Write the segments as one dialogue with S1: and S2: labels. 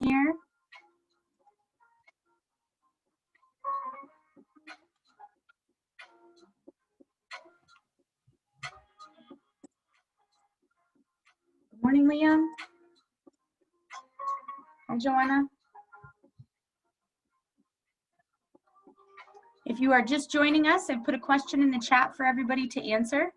S1: here? Good morning, Liam. Hi, Joanna. If you are just joining us, I've put a question in the chat for everybody to answer.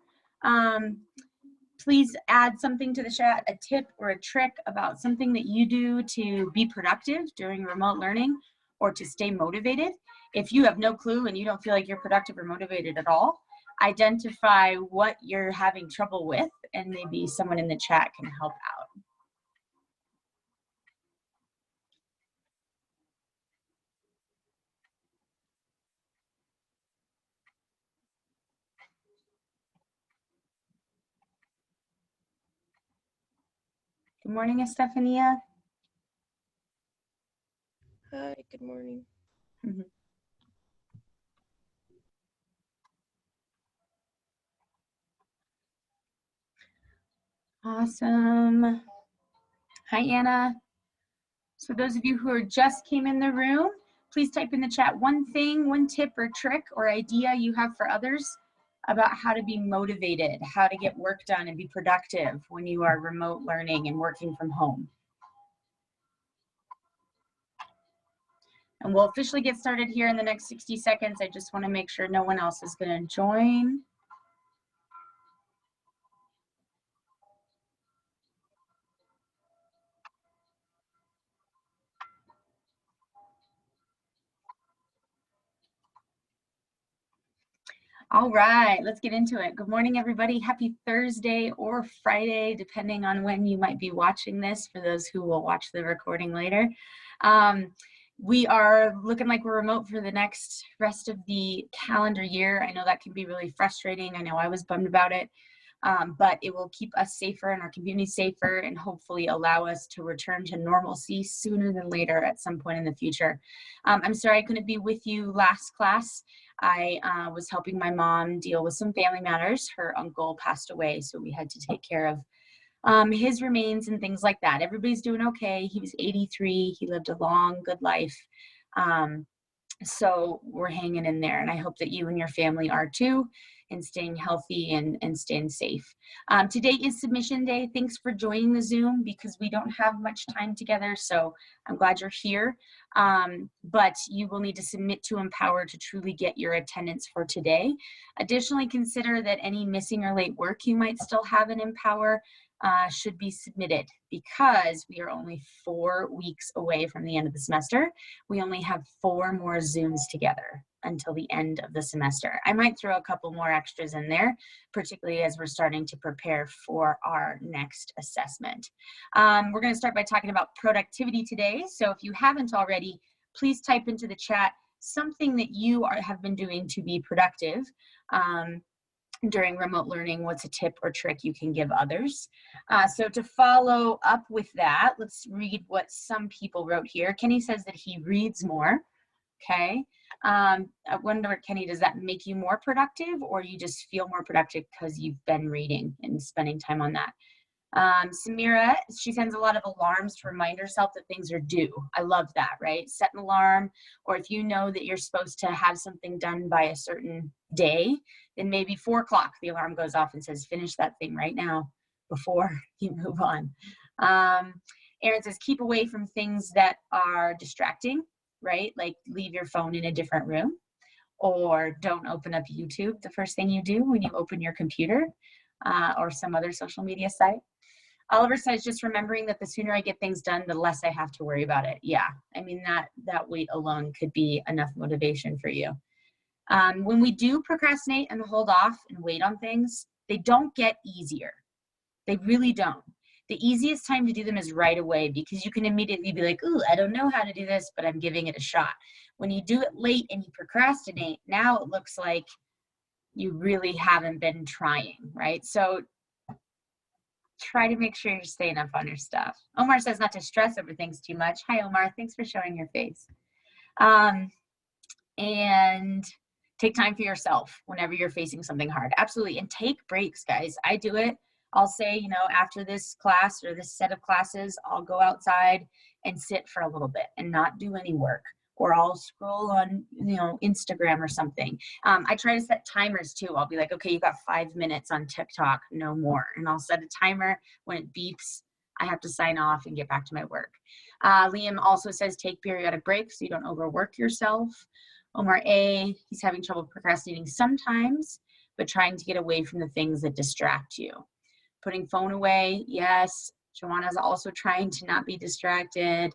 S1: Please add something to the chat, a tip or a trick about something that you do to be productive during remote learning or to stay motivated. If you have no clue and you don't feel like you're productive or motivated at all, identify what you're having trouble with and maybe someone in the chat can help out. Good morning, Estefania.
S2: Hi, good morning.
S1: Awesome. Hi, Anna. So those of you who just came in the room, please type in the chat one thing, one tip or trick or idea you have for others about how to be motivated, how to get work done and be productive when you are remote learning and working from home. And we'll officially get started here in the next 60 seconds. I just want to make sure no one else is going to join. All right, let's get into it. Good morning, everybody. Happy Thursday or Friday, depending on when you might be watching this, for those who will watch the recording later. We are looking like we're remote for the next rest of the calendar year. I know that can be really frustrating. I know I was bummed about it, but it will keep us safer and our community safer and hopefully allow us to return to normalcy sooner than later at some point in the future. I'm sorry I couldn't be with you last class. I was helping my mom deal with some family matters. Her uncle passed away, so we had to take care of his remains and things like that. Everybody's doing okay. He was 83. He lived a long, good life. So we're hanging in there, and I hope that you and your family are too, and staying healthy and staying safe. Today is submission day. Thanks for joining the Zoom because we don't have much time together, so I'm glad you're here. But you will need to submit to Empower to truly get your attendance for today. Additionally, consider that any missing or late work you might still have in Empower should be submitted because we are only 4 weeks away from the end of the semester. We only have 4 more Zooms together until the end of the semester. I might throw a couple more extras in there, particularly as we're starting to prepare for our next assessment. We're going to start by talking about productivity today. So if you haven't already, please type into the chat something that you have been doing to be productive. During remote learning, what's a tip or trick you can give others? So to follow up with that, let's read what some people wrote here. Kenny says that he reads more. Okay. I wonder, Kenny, does that make you more productive or you just feel more productive because you've been reading and spending time on that? Samira, she sends a lot of alarms to remind herself that things are due. I love that, right? Set an alarm, or if you know that you're supposed to have something done by a certain day, then maybe 4 o'clock the alarm goes off and says, finish that thing right now before you move on. Aaron says, keep away from things that are distracting, right? Like leave your phone in a different room, or don't open up YouTube the first thing you do when you open your computer or some other social media site. Oliver says, just remembering that the sooner I get things done, the less I have to worry about it. Yeah, I mean, that weight alone could be enough motivation for you. When we do procrastinate and hold off and wait on things, they don't get easier. They really don't. The easiest time to do them is right away because you can immediately be like, ooh, I don't know how to do this, but I'm giving it a shot. When you do it late and you procrastinate, now it looks like you really haven't been trying, right? So try to make sure you're staying up on your stuff. Omar says not to stress over things too much. Hi, Omar. Thanks for showing your face. And take time for yourself whenever you're facing something hard. Absolutely. And take breaks, guys. I do it. I'll say, you know, after this class or this set of classes, I'll go outside and sit for a little bit and not do any work, or I'll scroll on, Instagram or something. I try to set timers too. I'll be like, okay, you got 5 minutes on TikTok, no more. And I'll set a timer. When it beeps, I have to sign off and get back to my work. Liam also says take periodic breaks so you don't overwork yourself. Omar A, he's having trouble procrastinating sometimes, but trying to get away from the things that distract you. Putting phone away, yes. Joanna's also trying to not be distracted.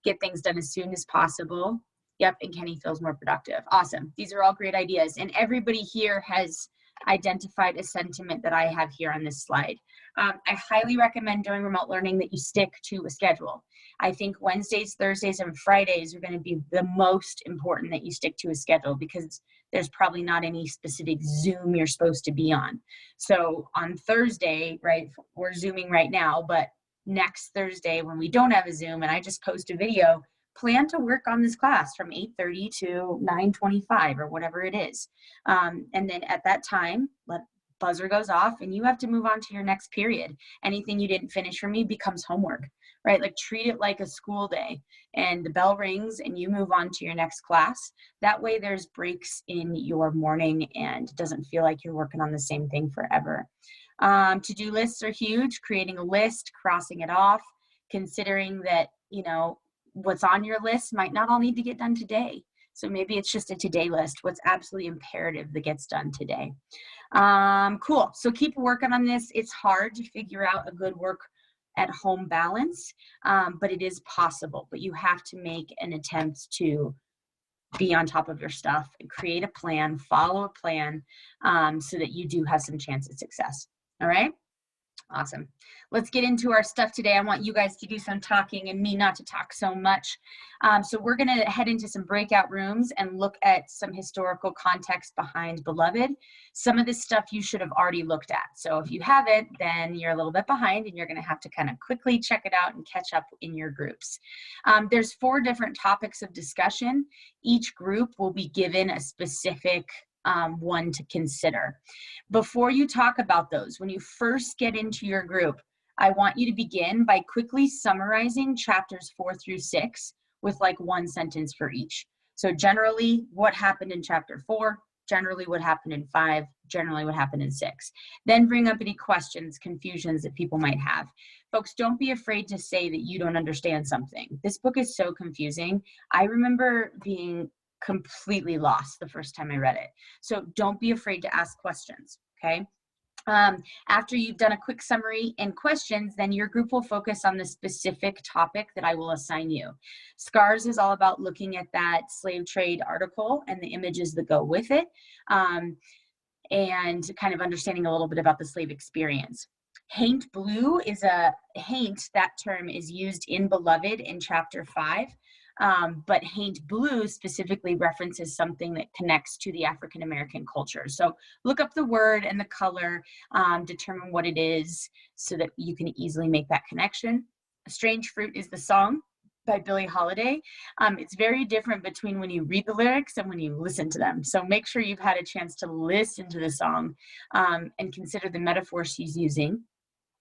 S1: Get things done as soon as possible. Yep, and Kenny feels more productive. Awesome. These are all great ideas. And everybody here has identified a sentiment that I have here on this slide. I highly recommend during remote learning that you stick to a schedule. I think Wednesdays, Thursdays, and Fridays are going to be the most important that you stick to a schedule, because there's probably not any specific Zoom you're supposed to be on. So on Thursday, right, we're Zooming right now, but next Thursday when we don't have a Zoom and I just post a video, plan to work on this class from 8:30 to 9:25 or whatever it is. And then at that time, buzzer goes off and you have to move on to your next period. Anything you didn't finish for me becomes homework, right? Like treat it like a school day, and the bell rings and you move on to your next class. That way there's breaks in your morning and it doesn't feel like you're working on the same thing forever. To-do lists are huge. Creating a list, crossing it off, considering that, what's on your list might not all need to get done today. So maybe it's just a today list, what's absolutely imperative that gets done today. Cool. So keep working on this. It's hard to figure out a good work at home balance, but it is possible. But you have to make an attempt to be on top of your stuff and create a plan, follow a plan, so that you do have some chance at success. All right. Awesome. Let's get into our stuff today. I want you guys to do some talking and me not to talk so much. So we're going to head into some breakout rooms and look at some historical context behind Beloved. Some of this stuff you should have already looked at. So if you haven't, then you're a little bit behind and you're going to have to kind of quickly check it out and catch up in your groups. There's 4 different topics of discussion. Each group will be given a specific one to consider. Before you talk about those, when you first get into your group, I want you to begin by quickly summarizing chapters 4 through 6 with like 1 sentence for each. So generally, what happened in chapter 4, generally what happened in 5, generally what happened in 6. Then bring up any questions, confusions that people might have. Folks, don't be afraid to say that you don't understand something. This book is so confusing. I remember being completely lost the first time I read it. So don't be afraid to ask questions, okay? After you've done a quick summary and questions, then your group will focus on the specific topic that I will assign you. SCARS is all about looking at that slave trade article and the images that go with it, and kind of understanding a little bit about the slave experience. Haint blue is that term is used in Beloved in chapter 5. But Haint blue specifically references something that connects to the African American culture. So look up the word and the color, determine what it is so that you can easily make that connection. Strange Fruit is the song by Billie Holiday. It's very different between when you read the lyrics and when you listen to them. So make sure you've had a chance to listen to the song, and consider the metaphor she's using,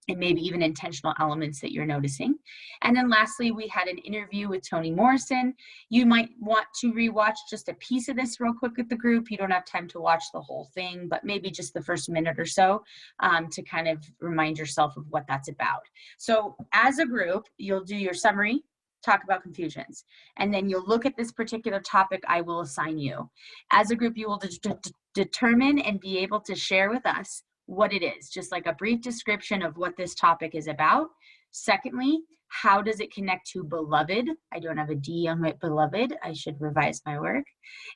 S1: and maybe even intentional elements that you're noticing. And then lastly, we had an interview with Toni Morrison. You might want to rewatch just a piece of this real quick with the group. You don't have time to watch the whole thing, but maybe just the first minute or so, to kind of remind yourself of what that's about. So as a group, you'll do your summary, talk about confusions, and then you'll look at this particular topic I will assign you. As a group, you will determine and be able to share with us what it is, just like a brief description of what this topic is about. Secondly, how does it connect to Beloved? I don't have a D on my Beloved. I should revise my work.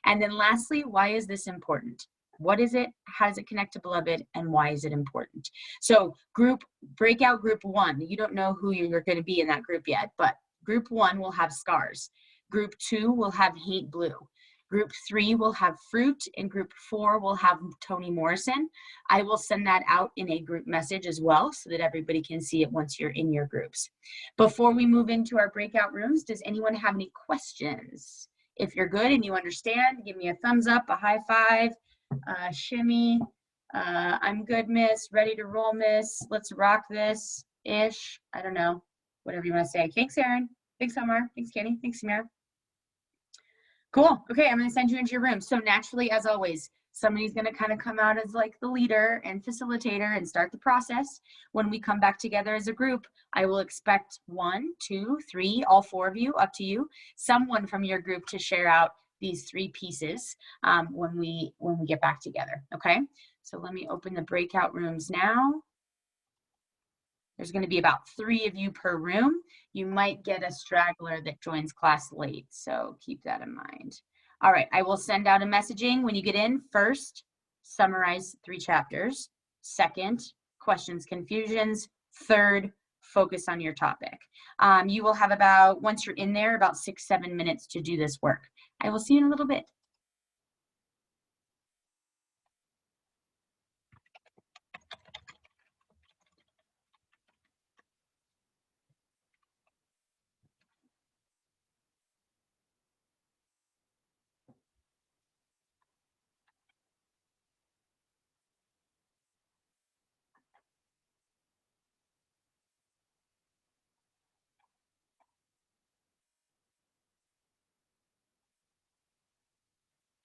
S1: And then lastly, why is this important? What is it? How does it connect to Beloved? And why is it important? So breakout group 1, you don't know who you're going to be in that group yet, but group 1 will have SCARS. Group 2 will have Haint blue. Group 3 will have Fruit, and group 4 will have Toni Morrison. I will send that out in a group message as well so that everybody can see it once you're in your groups. Before we move into our breakout rooms, does anyone have any questions? If you're good and you understand, give me a thumbs up, a high five, shimmy. I'm good, miss. Ready to roll, miss. Let's rock this-ish. I don't know. Whatever you want to say. Thanks, Erin. Thanks, Omar. Thanks, Katie. Thanks, Samira. Cool. Okay, I'm going to send you into your room. So naturally, as always, somebody's going to kind of come out as like the leader and facilitator and start the process. When we come back together as a group, I will expect 1, 2, 3, all 4 of you, up to you, someone from your group to share out these 3 pieces when we get back together. Okay. So let me open the breakout rooms now. There's going to be about 3 of you per room. You might get a straggler that joins class late, so keep that in mind. All right, I will send out a messaging when you get in. First, summarize 3 chapters. Second, questions, confusions. Third, focus on your topic. You will have about, once you're in there, about 6-7 minutes to do this work. I will see you in a little bit.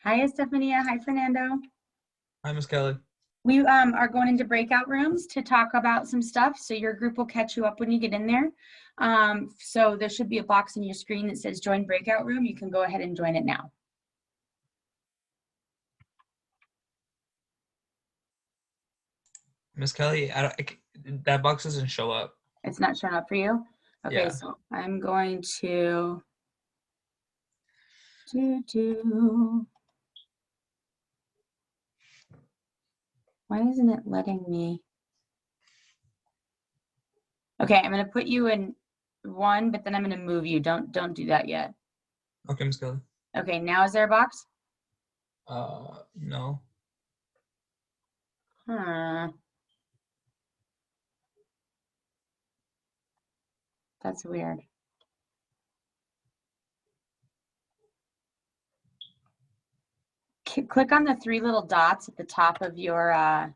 S1: Hi, Estefania. Hi, Fernando.
S3: Hi, Miss Kelly.
S1: We are going into breakout rooms to talk about some stuff, so your group will catch you up when you get in there. So there should be a box on your screen that says join breakout room. You can go ahead and join it now.
S3: Miss Kelly, that box doesn't show up.
S1: It's not showing up for you? Okay,
S3: Yeah.
S1: so I'm going to why isn't it letting me? Okay, I'm going to put you in 1, but then I'm going to move you. Don't do that yet.
S3: Okay, Miss Kelly.
S1: Okay, now is there a box?
S3: No.
S1: Huh. That's weird. Click on the 3 little dots at the top of your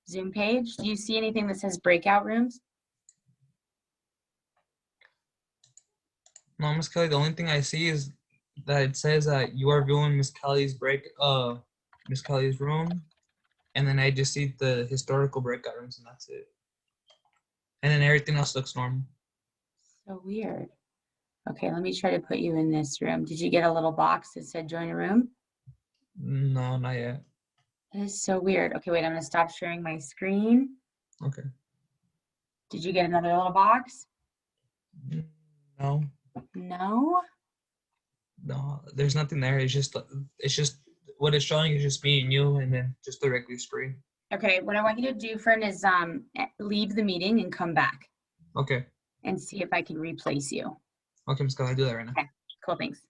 S1: Zoom page. Do you see anything that says breakout rooms?
S3: No, Miss Kelly, the only thing I see is that it says that you are viewing Miss Kelly's room, and then I just see the historical breakout rooms, and that's it. And then everything else looks normal.
S1: So weird. Okay, let me try to put you in this room. Did you get a little box that said join a room?
S3: No, not yet.
S1: That is so weird. Okay, wait, I'm gonna stop sharing my screen.
S3: Okay.
S1: Did you get another little box?
S3: No,
S1: No?
S3: there's nothing there. It's just what it's showing is just me and you, and then just the regular screen.
S1: Okay, what I want you to do, friend, is leave the meeting and come back
S3: Okay.
S1: and see if I can replace you.
S3: Okay, Miss Kelly, I'll do that right now.
S1: Okay, cool, thanks.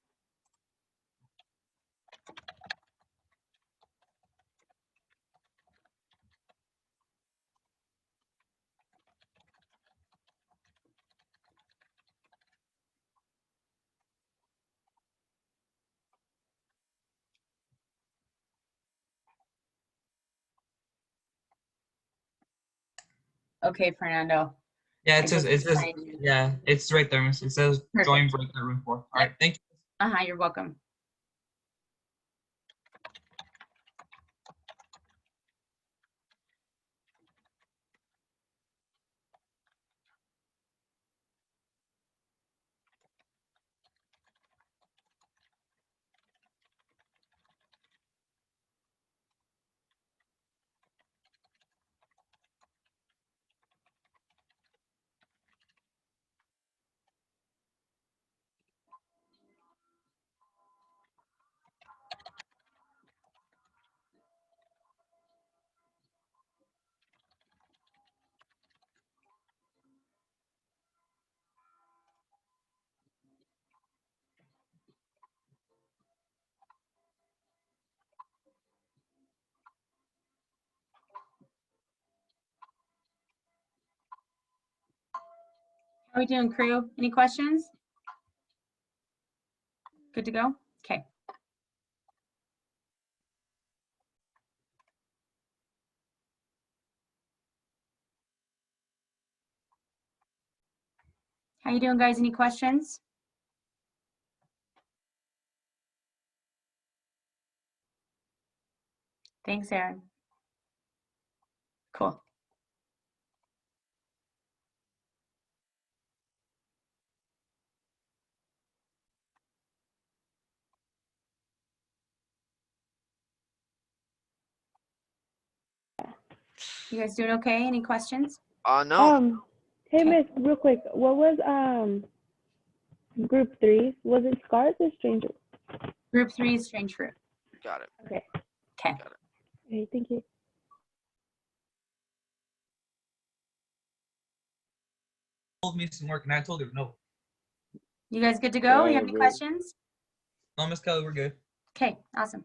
S1: Okay, Fernando.
S3: Yeah,
S1: I
S3: it says
S1: just assigned you.
S3: yeah, it's right there, Miss. It says join
S1: Perfect.
S3: breakout room 4. All right, thank you.
S1: You're welcome. How are we doing, crew? Any questions? Good to go? Okay. How you doing, guys? Any questions? Thanks, Aaron. Cool. You guys doing okay? Any questions?
S4: No.
S2: Hey,
S1: Okay.
S2: Miss, real quick, what was group 3? Was it scars or stranger?
S1: Group 3 is strange fruit.
S4: Got it.
S2: Okay.
S1: Okay.
S4: Got it.
S2: Okay, thank you.
S3: Told me some work, and I told her no.
S1: You guys good to go? You have any
S2: Good.
S1: questions?
S3: No, Miss Kelly, we're good.
S1: Okay, awesome.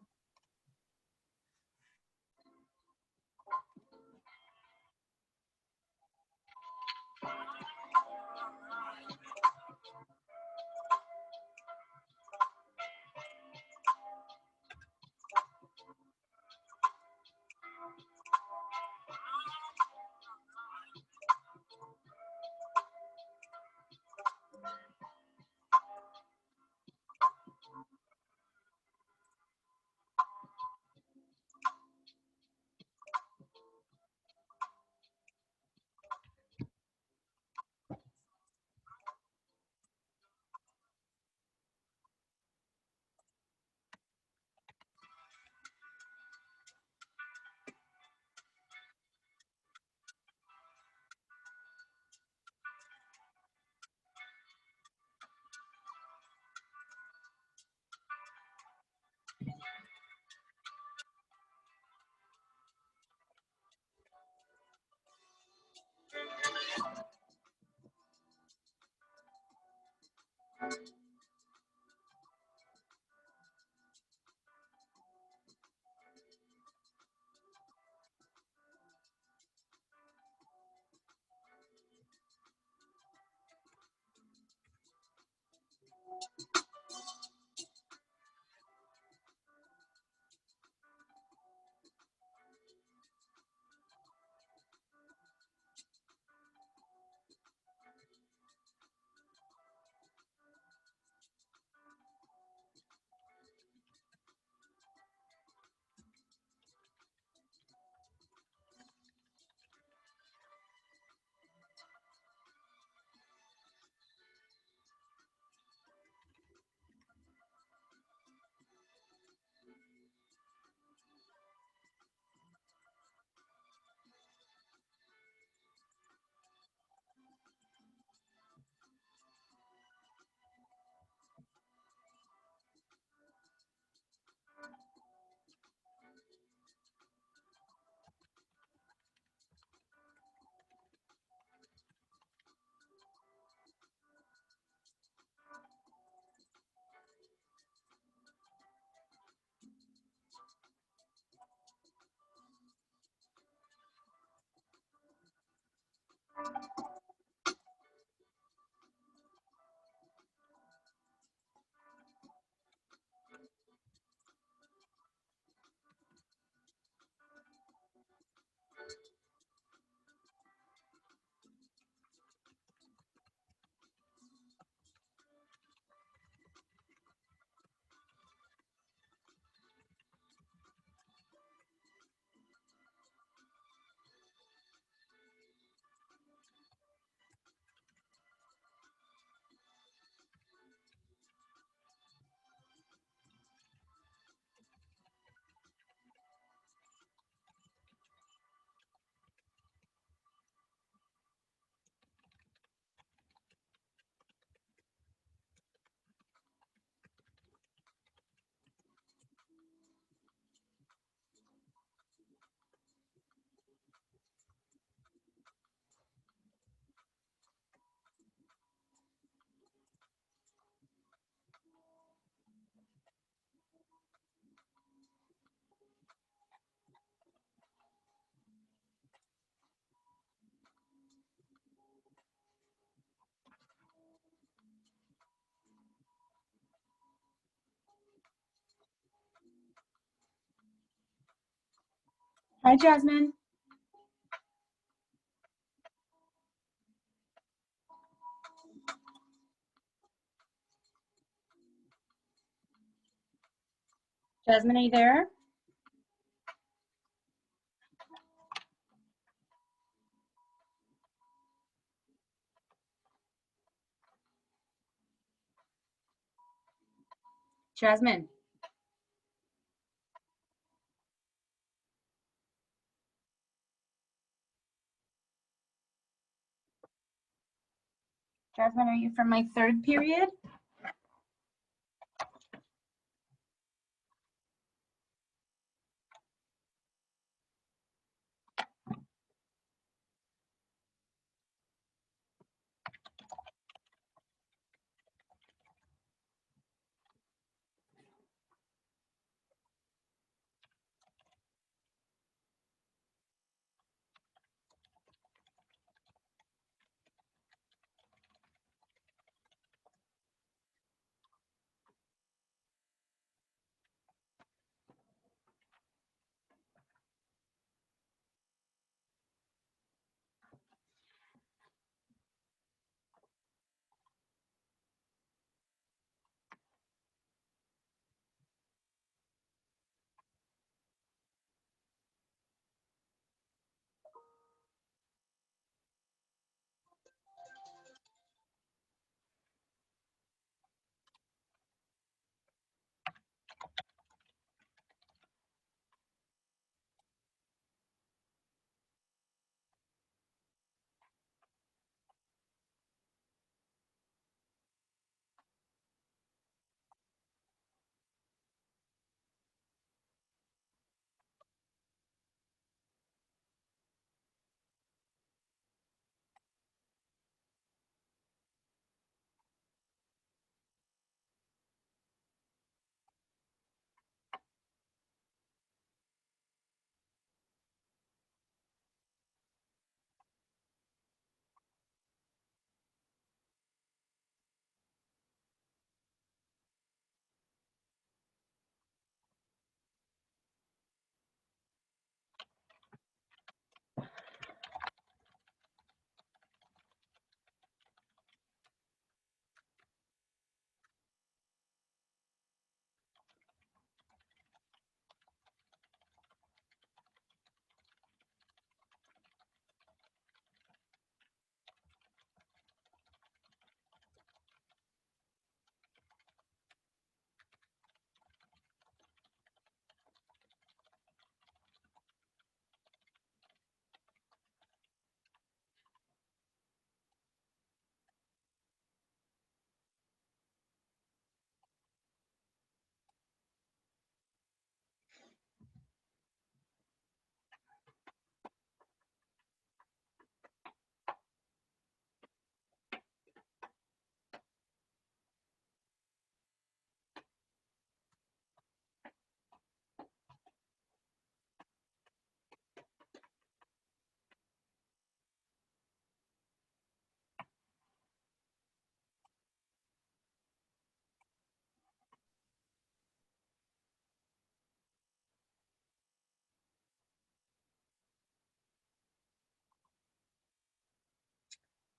S1: Hi, Jasmine. Jasmine, are you there? Jasmine. Jasmine, are you from my third period?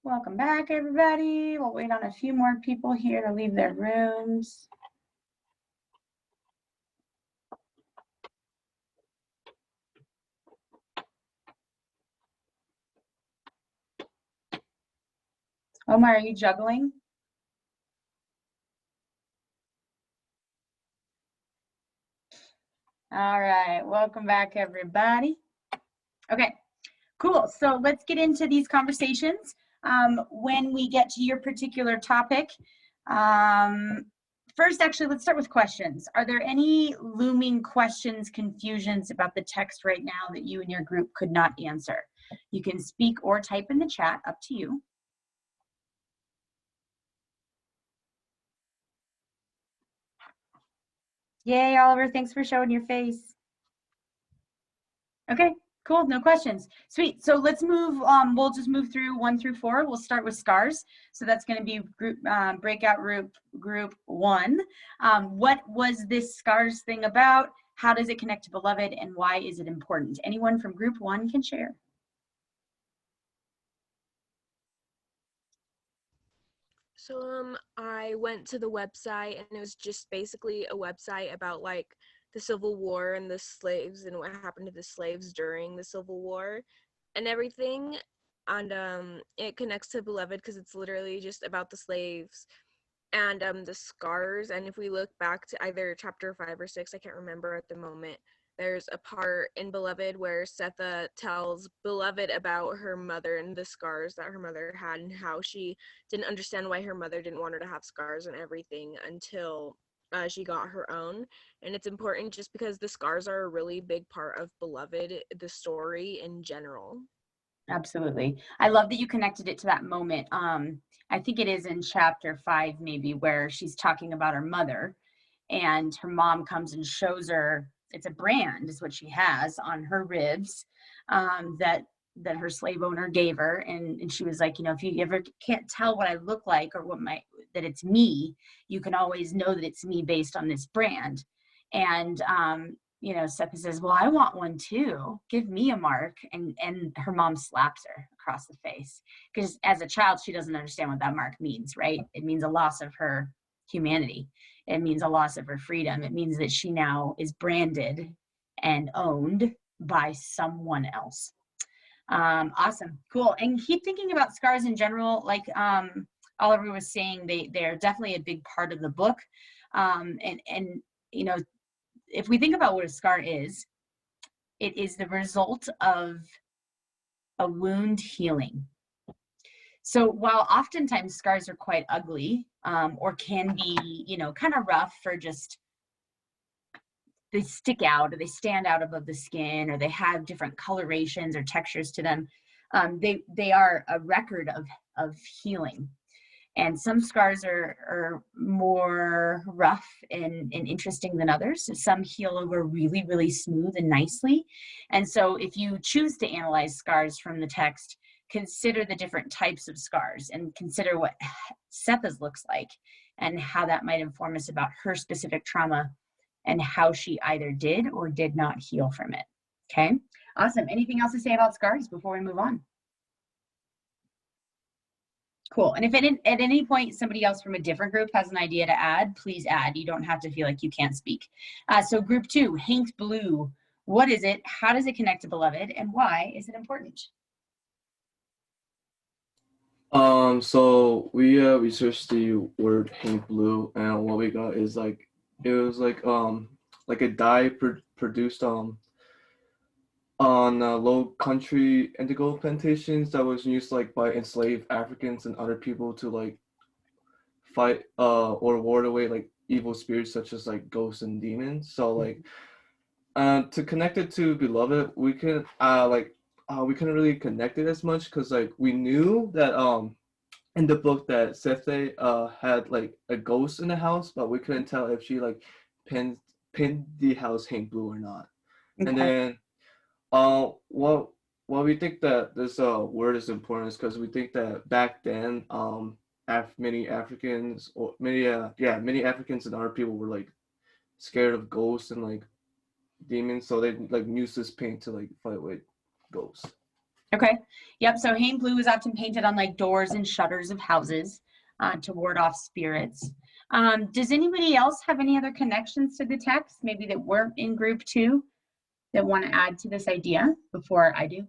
S1: Welcome back, everybody. We'll wait on a few more people here to leave their rooms. Omar, are you juggling? All right, welcome back, everybody. Okay, cool. So let's get into these conversations. When we get to your particular topic, first, actually, let's start with questions. Are there any looming questions, confusions about the text right now that you and your group could not answer? You can speak or type in the chat, up to you. Yay, Oliver, thanks for showing your face. Okay, cool, no questions. Sweet, so let's move, we'll just move through 1 through 4. We'll start with scars. So that's gonna be group, breakout group 1. What was this scars thing about? How does it connect to Beloved, and why is it important? Anyone from group 1 can share.
S4: So I went to the website, and it was just basically a website about like the Civil War and the slaves and what happened to the slaves during the Civil War and everything. And it connects to Beloved because it's literally just about the slaves and the scars. And if we look back to either chapter 5 or 6, I can't remember at the moment, there's a part in Beloved where Setha tells Beloved about her mother and the scars that her mother had, and how she didn't understand why her mother didn't want her to have scars and everything until she got her own. And it's important just because the scars are a really big part of Beloved, the story in general.
S1: Absolutely. I love that you connected it to that moment. I think it is in chapter 5, maybe, where she's talking about her mother, and her mom comes and shows her, it's a brand, is what she has on her ribs, that her slave owner gave her. And she was like, if you ever can't tell what I look like or that it's me, you can always know that it's me based on this brand. And Setha says, well, I want one too. Give me a mark. And her mom slaps her across the face, because as a child, she doesn't understand what that mark means, right? It means a loss of her humanity. It means a loss of her freedom. It means that she now is branded and owned by someone else. Awesome. Cool. And keep thinking about scars in general. Like Oliver was saying, they're definitely a big part of the book. If we think about what a scar is, it is the result of a wound healing. So while oftentimes scars are quite ugly, or can be, kind of rough, or just they stick out or they stand out above the skin, or they have different colorations or textures to them, they are a record of healing. And some scars are more rough and interesting than others. Some heal over really, really smooth and nicely. And so if you choose to analyze scars from the text, consider the different types of scars and consider what Setha's looks like and how that might inform us about her specific trauma and how she either did or did not heal from it. Okay, awesome. Anything else to say about scars before we move on? Cool. And if at any point somebody else from a different group has an idea to add, please add. You don't have to feel like you can't speak. So group 2, Haint Blue. What is it? How does it connect to Beloved? And why is it important?
S5: So we researched the word Haint Blue, and what we got is it was like a dye produced on low country indigo plantations that was used by enslaved Africans and other people to fight or ward away evil spirits such as ghosts and demons. So to connect it to Beloved, we couldn't really connect it as much because we knew that in the book that Sethe had a ghost in the house, but we couldn't tell if she pinned the house Haint Blue or not. Okay. And then what we think that this word is important is because we think that back then many Africans and other people were scared of ghosts and demons, so they use this paint to fight with ghosts.
S1: Okay. Yep. So Haint Blue is often painted on doors and shutters of houses to ward off spirits. Does anybody else have any other connections to the text, maybe that weren't in group 2, that want to add to this idea before I do?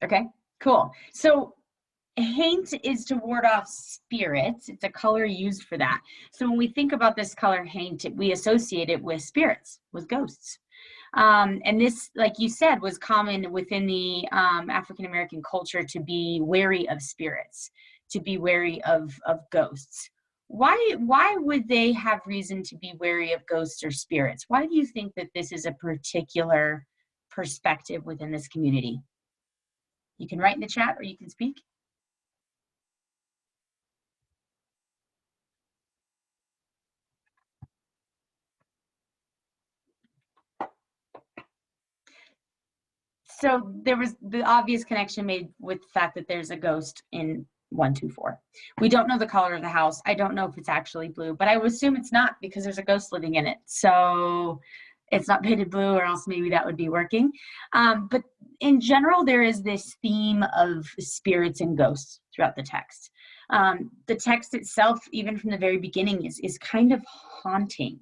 S1: Okay, cool. So Haint is to ward off spirits. It's a color used for that. So when we think about this color Haint, we associate it with spirits, with ghosts. And this, like you said, was common within the African-American culture to be wary of spirits, to be wary of ghosts. Why would they have reason to be wary of ghosts or spirits? Why do you think that this is a particular perspective within this community? You can write in the chat or you can speak. So there was the obvious connection made with the fact that there's a ghost in 124. We don't know the color of the house. I don't know if it's actually blue, but I would assume it's not because there's a ghost living in it. So it's not painted blue, or else maybe that would be working. But in general, there is this theme of spirits and ghosts throughout the text. The text itself, even from the very beginning, is kind of haunting,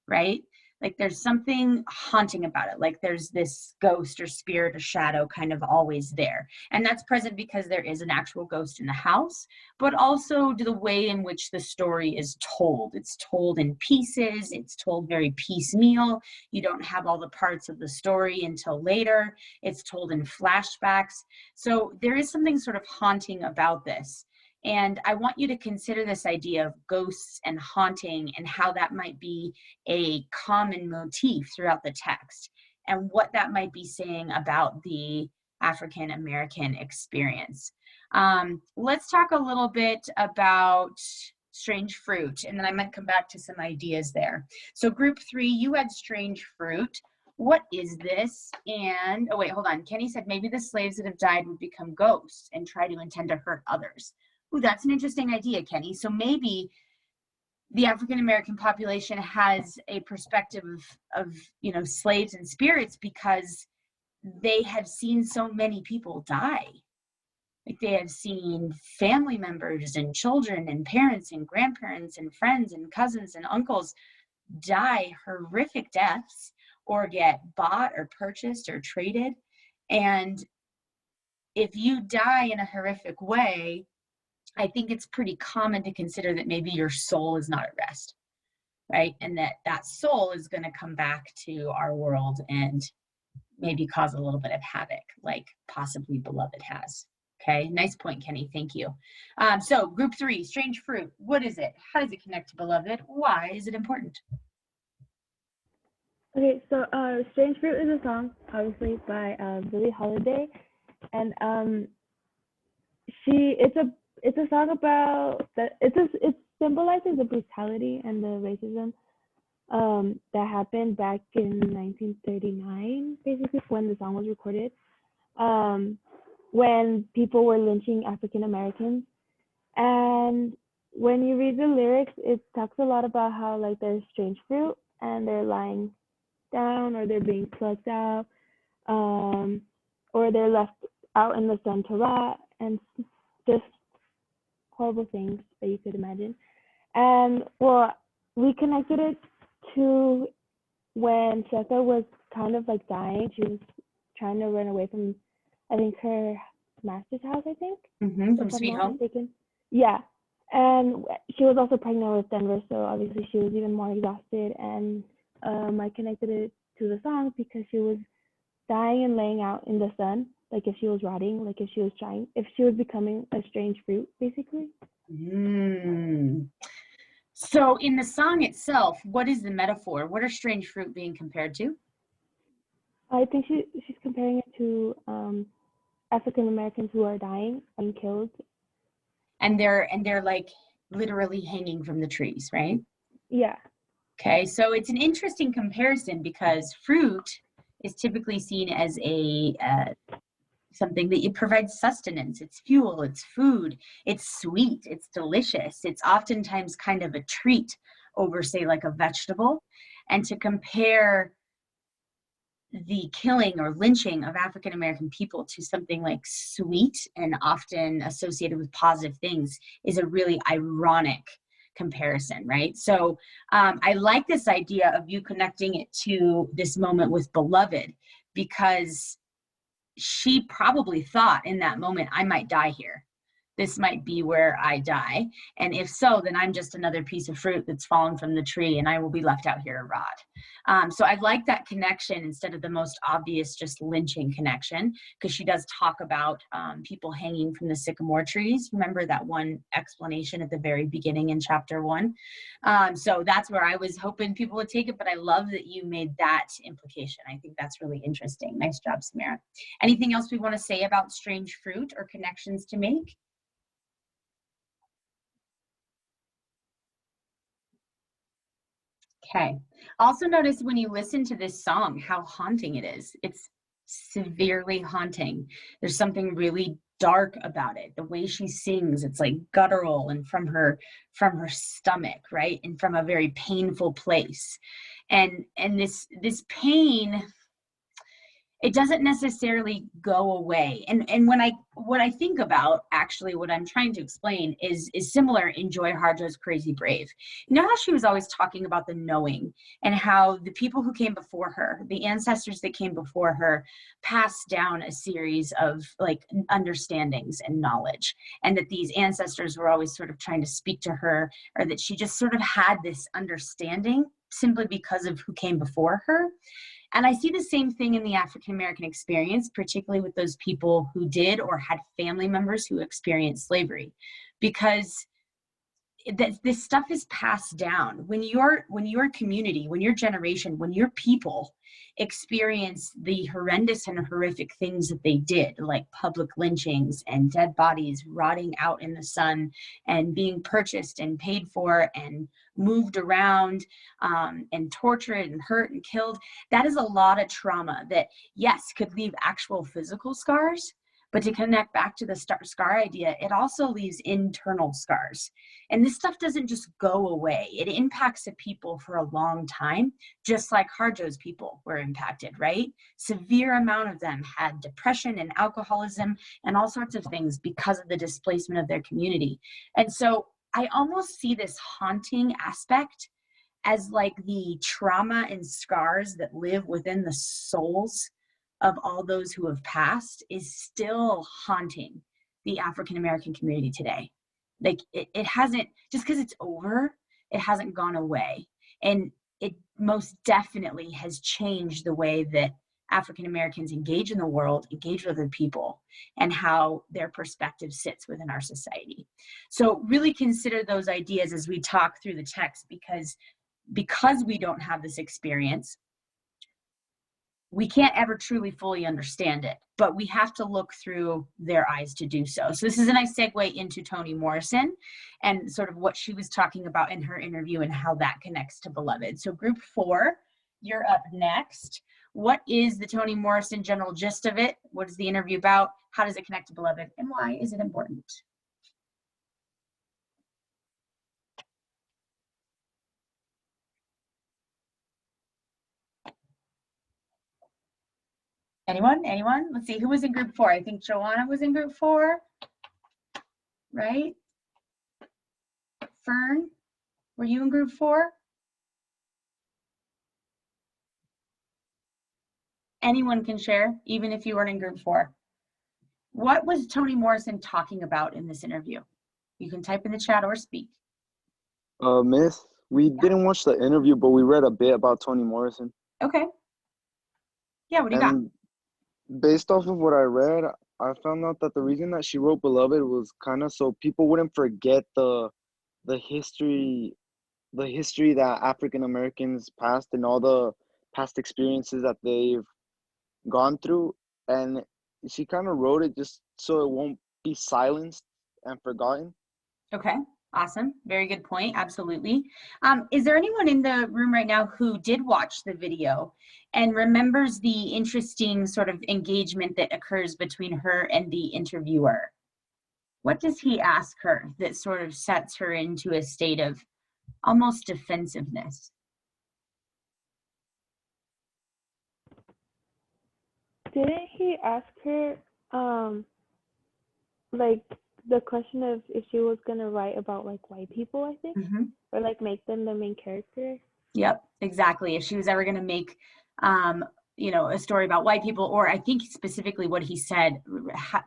S1: right? Like there's something haunting about it. Like there's this ghost or spirit or shadow kind of always there. And that's present because there is an actual ghost in the house, but also the way in which the story is told. It's told in pieces, it's told very piecemeal. You don't have all the parts of the story until later. It's told in flashbacks. So there is something sort of haunting about this. And I want you to consider this idea of ghosts and haunting and how that might be a common motif throughout the text and what that might be saying about the African American experience. Let's talk a little bit about strange fruit, and then I might come back to some ideas there. So group 3, you had strange fruit. What is this? And, oh wait, hold on. Kenny said maybe the slaves that have died would become ghosts and try to intend to hurt others. Ooh, that's an interesting idea, Kenny. So maybe the African American population has a perspective of slaves and spirits because they have seen so many people die. Like they have seen family members and children and parents and grandparents and friends and cousins and uncles die horrific deaths or get bought or purchased or traded. And if you die in a horrific way, I think it's pretty common to consider that maybe your soul is not at rest, right? And that soul is going to come back to our world and maybe cause a little bit of havoc, like possibly Beloved has. Okay, nice point, Kenny. Thank you. So group 3, strange fruit. What is it? How does it connect to Beloved? Why is it important?
S2: Okay, so Strange Fruit is a song, obviously, by Billie Holiday. And it's a song about that it symbolizes the brutality and the racism that happened back in 1939, basically when the song was recorded, when people were lynching African Americans. And when you read the lyrics, it talks a lot about how like there's strange fruit and they're lying down or they're being plucked out, or they're left out in the sun to rot, and just horrible things that you could imagine. And well, we connected it to when Sheka was kind of like dying. She was trying to run away from, I think, her master's house, I think.
S1: From Sweet Home.
S2: Mistaken. Yeah. And she was also pregnant with Denver, so obviously she was even more exhausted. And I connected it to the song because she was dying and laying out in the sun, like if she was rotting, like if she was becoming a strange fruit, basically.
S1: So in the song itself, what is the metaphor? What are strange fruit being compared to?
S2: I think she's comparing it to African Americans who are dying and killed.
S1: And they're like literally hanging from the trees, right?
S2: Yeah.
S1: Okay, so it's an interesting comparison because fruit is typically seen as a something that it provides sustenance. It's fuel, it's food, it's sweet, it's delicious. It's oftentimes kind of a treat over, say, like a vegetable. And to compare the killing or lynching of African American people to something like sweet and often associated with positive things is a really ironic comparison, right? So I like this idea of you connecting it to this moment with Beloved, because she probably thought in that moment, I might die here. This might be where I die. And if so, then I'm just another piece of fruit that's fallen from the tree and I will be left out here to rot. So I like that connection instead of the most obvious just lynching connection, because she does talk about people hanging from the sycamore trees. Remember that one explanation at the very beginning in chapter 1? So that's where I was hoping people would take it, but I love that you made that implication. I think that's really interesting. Nice job, Samara. Anything else we want to say about strange fruit or connections to make? Okay. Also notice when you listen to this song, how haunting it is. It's severely haunting. There's something really dark about it. The way she sings, it's like guttural and from her stomach, right? And from a very painful place. And this pain, it doesn't necessarily go away. And what I think about, actually what I'm trying to explain is similar in Joy Harjo's Crazy Brave. You know how she was always talking about the knowing, and how the people who came before her, the ancestors that came before her, passed down a series of like understandings and knowledge, and that these ancestors were always sort of trying to speak to her, or that she just sort of had this understanding simply because of who came before her. And I see the same thing in the African American experience, particularly with those people who did or had family members who experienced slavery, because this stuff is passed down. When your community, when your generation, when your people experience the horrendous and horrific things that they did, like public lynchings and dead bodies rotting out in the sun and being purchased and paid for and moved around, and tortured and hurt and killed, that is a lot of trauma that, yes, could leave actual physical scars. But to connect back to the scar idea, it also leaves internal scars. And this stuff doesn't just go away. It impacts the people for a long time, just like Harjo's people were impacted, right? Severe amount of them had depression and alcoholism and all sorts of things because of the displacement of their community. And so I almost see this haunting aspect as like the trauma and scars that live within the souls of all those who have passed is still haunting the African American community today. Like it hasn't, just because it's over, it hasn't gone away. And it most definitely has changed the way that African Americans engage in the world, engage with other people, and how their perspective sits within our society. So really consider those ideas as we talk through the text, because we don't have this experience, we can't ever truly fully understand it, but we have to look through their eyes to do so. So this is a nice segue into Toni Morrison and sort of what she was talking about in her interview and how that connects to Beloved. So group 4, you're up next. What is the Toni Morrison general gist of it? What is the interview about? How does it connect to Beloved? And why is it important? Anyone? Let's see, who was in group 4? I think Joanna was in group 4, right? Fern, were you in group 4? Anyone can share, even if you weren't in group 4. What was Toni Morrison talking about in this interview? You can type in the chat or speak.
S6: Miss, we didn't watch the interview, but we read a bit about Toni Morrison.
S1: Okay. Yeah, what do you got?
S6: Based off of what I read, I found out that the reason that she wrote Beloved was kind of so people wouldn't forget the history that African Americans passed and all the past experiences that they've gone through. And she kind of wrote it just so it won't be silenced and forgotten.
S1: Okay, awesome. Very good point. Absolutely. Is there anyone in the room right now who did watch the video and remembers the interesting sort of engagement that occurs between her and the interviewer? What does he ask her that sort of sets her into a state of almost defensiveness?
S2: Didn't he ask her, like, the question of if she was gonna write about like white people, I think, or like make them the main character?
S1: Yep, exactly. If she was ever going to make, a story about white people, or I think specifically what he said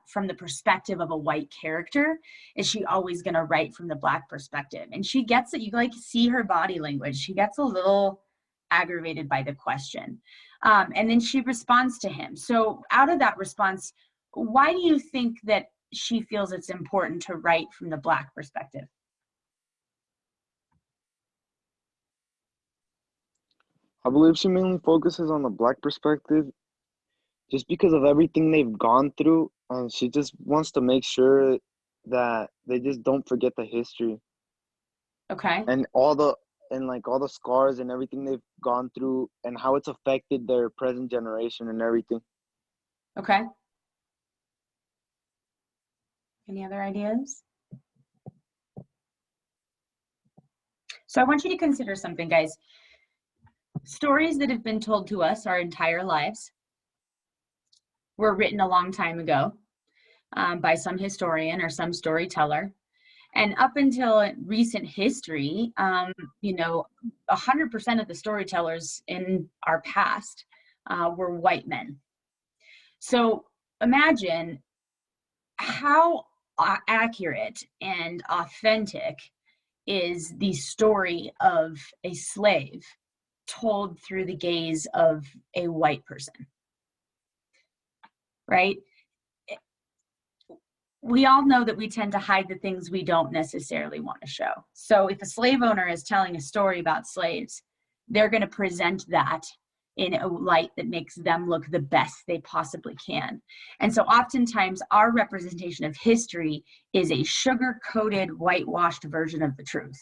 S1: from the perspective of a white character, is she always going to write from the Black perspective? And she gets it. You like see her body language. She gets a little aggravated by the question. And then she responds to him. So out of that response, why do you think that she feels it's important to write from the Black perspective?
S6: I believe she mainly focuses on the Black perspective just because of everything they've gone through, and she just wants to make sure that they just don't forget the history.
S1: Okay.
S6: And all the scars and everything they've gone through and how it's affected their present generation and everything.
S1: Okay. Any other ideas? So I want you to consider something, guys. Stories that have been told to us our entire lives were written a long time ago by some historian or some storyteller. And up until recent history, 100% of the storytellers in our past were white men. So imagine how accurate and authentic is the story of a slave told through the gaze of a white person, right? We all know that we tend to hide the things we don't necessarily want to show. So if a slave owner is telling a story about slaves, they're going to present that in a light that makes them look the best they possibly can. And so oftentimes our representation of history is a sugar-coated, whitewashed version of the truth.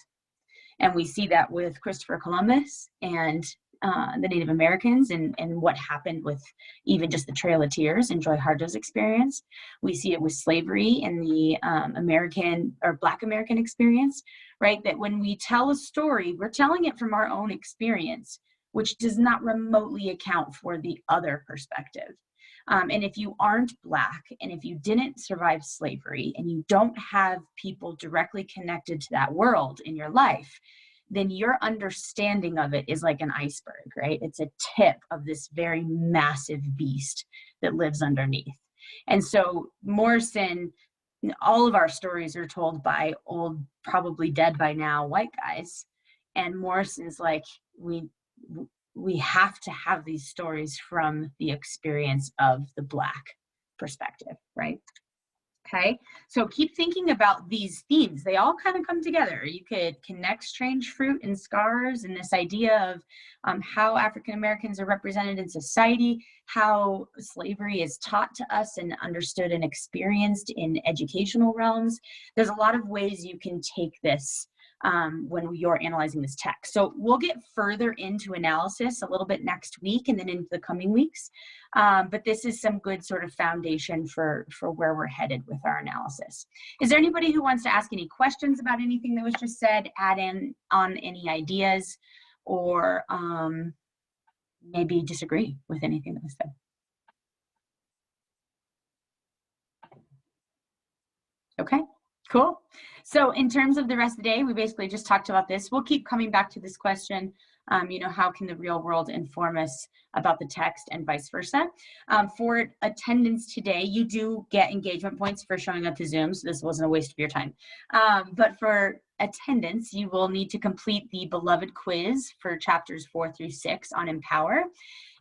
S1: And we see that with Christopher Columbus and the Native Americans and what happened with even just the Trail of Tears and Joy Harjo's experience. We see it with slavery and the American or Black American experience, right? That when we tell a story, we're telling it from our own experience, which does not remotely account for the other perspective. And if you aren't Black and if you didn't survive slavery and you don't have people directly connected to that world in your life, then your understanding of it is like an iceberg, right? It's a tip of this very massive beast that lives underneath. And so Morrison, all of our stories are told by old, probably dead by now, white guys. And Morrison's like, we have to have these stories from the experience of the Black perspective, right? Okay, so keep thinking about these themes. They all kind of come together. You could connect strange fruit and scars and this idea of how African Americans are represented in society, how slavery is taught to us and understood and experienced in educational realms. There's a lot of ways you can take this when you're analyzing this text. So we'll get further into analysis a little bit next week and then into the coming weeks. But this is some good sort of foundation for where we're headed with our analysis. Is there anybody who wants to ask any questions about anything that was just said, add in on any ideas, or maybe disagree with anything that was said? Okay, cool. So in terms of the rest of the day, we basically just talked about this. We'll keep coming back to this question. How can the real world inform us about the text and vice versa? For attendance today, you do get engagement points for showing up to Zoom, so this wasn't a waste of your time. But for attendance, you will need to complete the Beloved quiz for chapters 4 through 6 on Empower.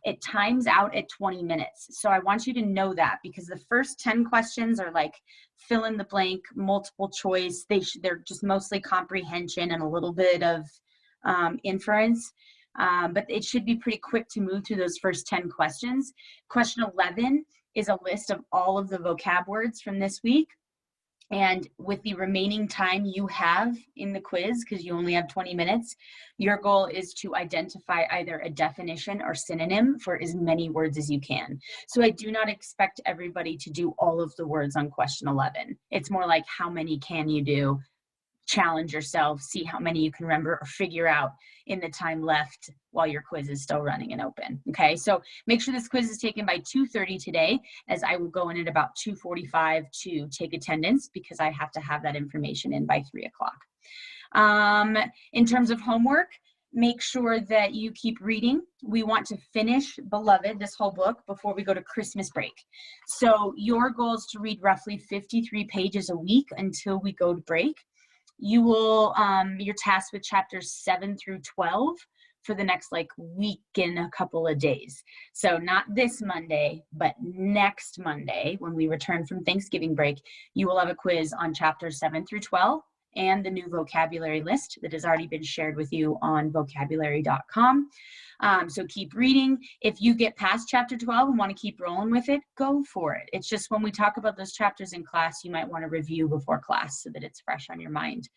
S1: It times out at 20 minutes. So I want you to know that, because the first 10 questions are like fill in the blank, multiple choice. They're just mostly comprehension and a little bit of inference. But it should be pretty quick to move through those first 10 questions. Question 11 is a list of all of the vocab words from this week. And with the remaining time you have in the quiz, because you only have 20 minutes, your goal is to identify either a definition or synonym for as many words as you can. So I do not expect everybody to do all of the words on question 11. It's more like, how many can you do? Challenge yourself, see how many you can remember or figure out in the time left while your quiz is still running and open. Okay, so make sure this quiz is taken by 2:30 today, as I will go in at about 2:45 to take attendance, because I have to have that information in by 3 o'clock. In terms of homework, make sure that you keep reading. We want to finish Beloved, this whole book, before we go to Christmas break. So your goal is to read roughly 53 pages a week until we go to break. You will, you're tasked with chapters 7 through 12 for the next week and a couple of days. So not this Monday, but next Monday, when we return from Thanksgiving break, you will have a quiz on chapters 7 through 12 and the new vocabulary list that has already been shared with you on vocabulary.com. So keep reading. If you get past chapter 12 and want to keep rolling with it, go for it. It's just when we talk about those chapters in class, you might want to review before class so that it's fresh on your mind.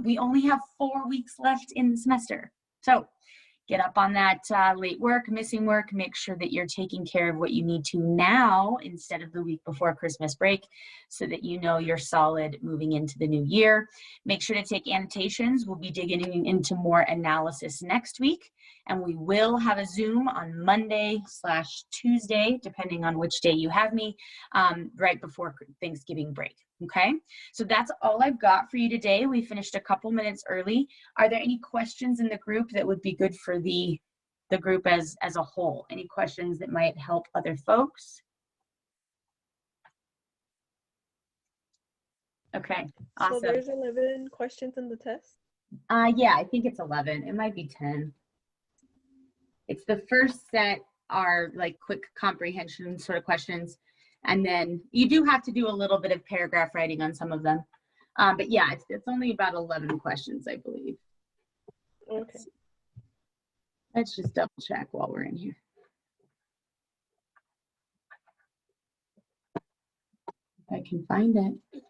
S1: We only have 4 weeks left in the semester. So get up on that late work, missing work, make sure that you're taking care of what you need to now instead of the week before Christmas break, so that you know you're solid moving into the new year. Make sure to take annotations. We'll be digging into more analysis next week. And we will have a Zoom on Monday/Tuesday, depending on which day you have me, right before Thanksgiving break. Okay, so that's all I've got for you today. We finished a couple minutes early. Are there any questions in the group that would be good for the group as a whole? Any questions that might help other folks? Okay, awesome.
S4: So there's 11 questions in the test?
S1: Yeah, I think it's 11. It might be 10. It's the first set are like quick comprehension sort of questions. And then you do have to do a little bit of paragraph writing on some of them. But yeah, it's only about 11 questions, I believe.
S4: Okay.
S1: Let's just double check while we're in here. If I can find it.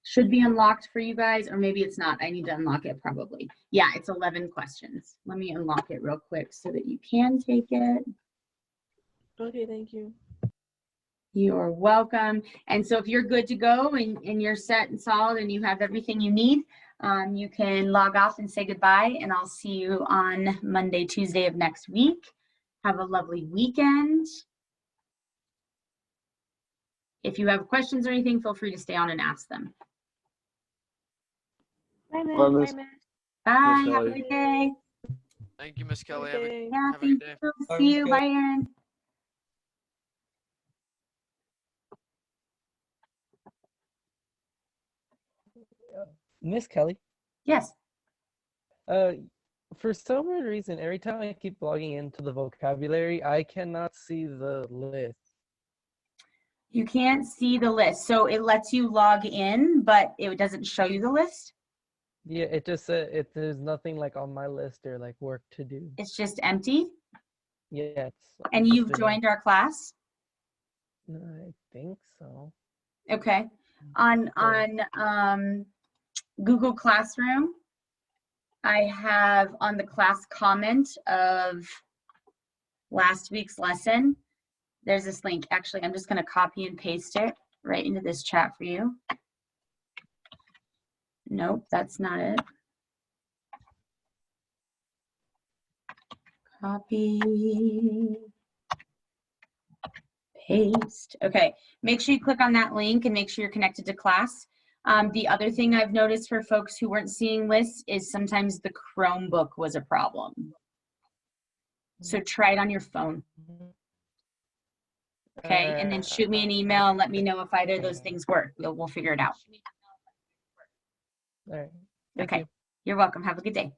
S1: Should be unlocked for you guys, or maybe it's not. I need to unlock it probably. Yeah, it's 11 questions. Let me unlock it real quick so that you can take it.
S4: Okay, thank you.
S1: You're welcome. And so if you're good to go and you're set and solid and you have everything you need, you can log off and say goodbye, and I'll see you on Monday, Tuesday of next week. Have a lovely weekend. If you have questions or anything, feel free to stay on and ask them.
S2: Bye, Miss.
S6: Bye, Miss.
S1: Bye. Have a
S5: Kelly.
S1: good day.
S7: Thank you, Miss Kelly.
S4: Okay.
S1: Yeah,
S7: Have a good
S1: thank
S7: day.
S1: you.
S3: Bye,
S1: See
S3: Miss
S1: you.
S3: Kelly.
S1: Bye, Erin.
S8: Miss Kelly,
S1: Yes.
S8: for some weird reason, every time I keep logging into the vocabulary, I cannot see the list.
S1: You can't see the list. So it lets you log in, but it doesn't show you the list.
S8: Yeah, it just said there's nothing like on my list or like work to do.
S1: It's just empty.
S8: Yeah,
S1: And
S8: it's
S1: you've
S8: been
S1: joined our class.
S8: I think so.
S1: Okay. On Google Classroom, I have on the class comment of last week's lesson, there's this link. Actually, I'm just going to copy and paste it right into this chat for you. Nope, that's not it. Copy, paste. Okay, make sure you click on that link and make sure you're connected to class. The other thing I've noticed for folks who weren't seeing lists is sometimes the Chromebook was a problem. So try it on your phone. Okay, and then shoot me an email and let me know if either of those things work. We'll figure it out.
S8: All right. Thank
S1: Okay,
S8: you.
S1: you're welcome. Have a good day.